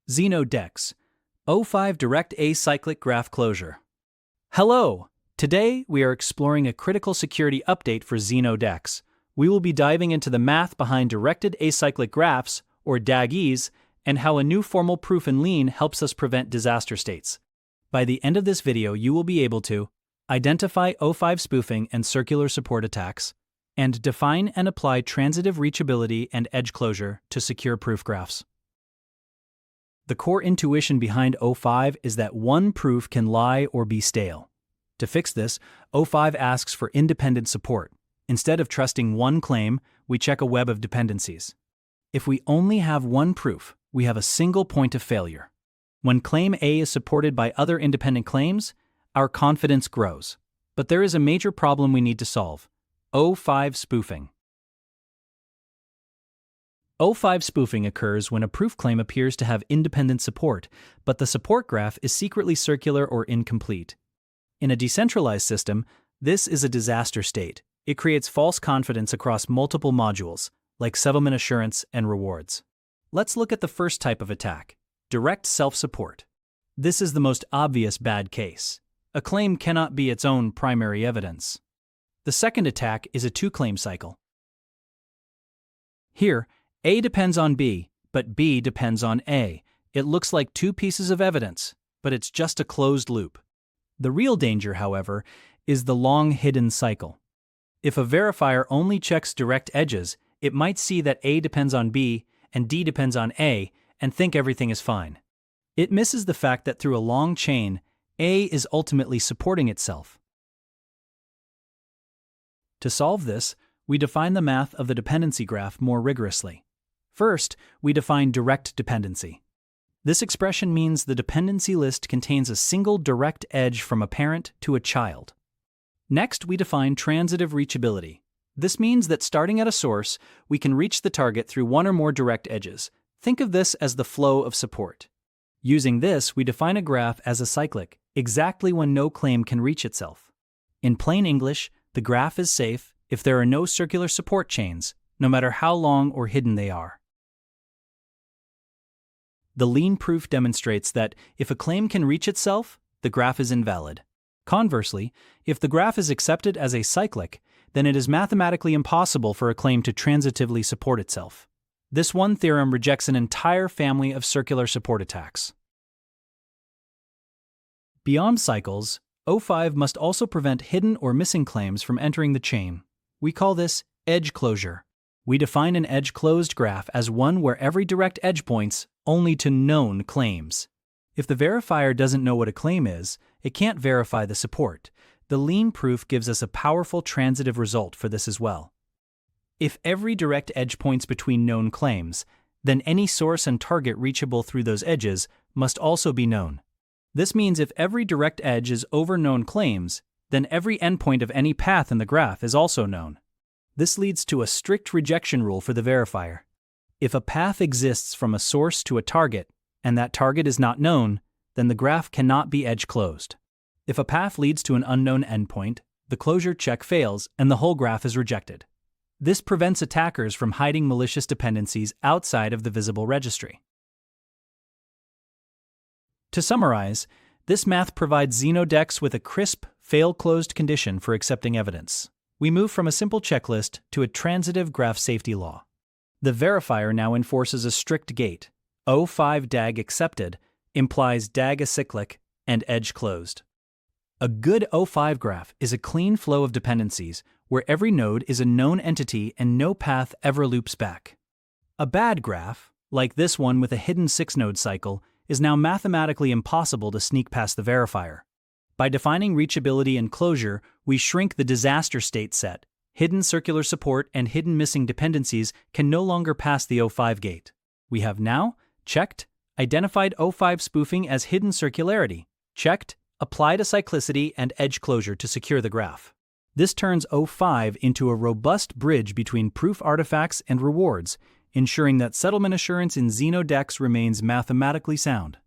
Zeno DEX, O5 Direct Acyclic Graph Closure. Hello! Today we are exploring a critical security update for Zeno DEX. We will be diving into the math behind directed acyclic graphs, or DAGs, and how a new formal proof in Lean helps us prevent disaster states. By the end of this video, you will be able to identify O5 spoofing and circular support attacks, and define and apply transitive reachability and edge closure to secure proof graphs. The core intuition behind O5 is that one proof can lie or be stale. To fix this, O5 asks for independent support. Instead of trusting one claim, we check a web of dependencies. If we only have one proof, we have a single point of failure. When claim A is supported by other independent claims, our confidence grows. But there is a major problem we need to solve: O5 spoofing. O5 spoofing occurs when a proof claim appears to have independent support, but the support graph is secretly circular or incomplete. In a decentralized system, this is a disaster state. It creates false confidence across multiple modules, like settlement assurance and rewards. Let's look at the first type of attack: direct self-support. This is the most obvious bad case. A claim cannot be its own primary evidence. The second attack is a two-claim cycle. Here, A depends on B, but B depends on A. It looks like two pieces of evidence, but it's just a closed loop. The real danger, however, is the long hidden cycle. If a verifier only checks direct edges, it might see that A depends on B and D depends on A and think everything is fine. It misses the fact that through a long chain, A is ultimately supporting itself. To solve this, we define the math of the dependency graph more rigorously. First, we define direct dependency. This expression means the dependency list contains a single direct edge from a parent to a child. Next, we define transitive reachability. This means that starting at a source, we can reach the target through one or more direct edges. Think of this as the flow of support. Using this, we define a graph as acyclic, exactly when no claim can reach itself. In plain English, the graph is safe if there are no circular support chains, no matter how long or hidden they are. The Lean proof demonstrates that if a claim can reach itself, the graph is invalid. Conversely, if the graph is accepted as acyclic, then it is mathematically impossible for a claim to transitively support itself. This one theorem rejects an entire family of circular support attacks. Beyond cycles, O5 must also prevent hidden or missing claims from entering the chain. We call this edge closure. We define an edge-closed graph as one where every direct edge points only to known claims. If the verifier doesn't know what a claim is, it can't verify the support. The Lean proof gives us a powerful transitive result for this as well. If every direct edge points between known claims, then any source and target reachable through those edges must also be known. This means if every direct edge is over known claims, then every endpoint of any path in the graph is also known. This leads to a strict rejection rule for the verifier. If a path exists from a source to a target, and that target is not known, then the graph cannot be edge-closed. If a path leads to an unknown endpoint, the closure check fails and the whole graph is rejected. This prevents attackers from hiding malicious dependencies outside of the visible registry. To summarize, this math provides Zeno DEX with a crisp, fail-closed condition for accepting evidence. We move from a simple checklist to a transitive graph safety law. The verifier now enforces a strict gate. O5 DAG accepted implies DAG acyclic and edge closed. A good O5 graph is a clean flow of dependencies where every node is a known entity and no path ever loops back. A bad graph, like this one with a hidden 6-node cycle, is now mathematically impossible to sneak past the verifier. By defining reachability and closure, we shrink the disaster state set. Hidden circular support and hidden missing dependencies can no longer pass the O5 gate. We have now checked, identified O5 spoofing as hidden circularity, checked, applied acyclicity and edge closure to secure the graph. This turns O5 into a robust bridge between proof artifacts and rewards, ensuring that settlement assurance in Zeno DEX remains mathematically sound.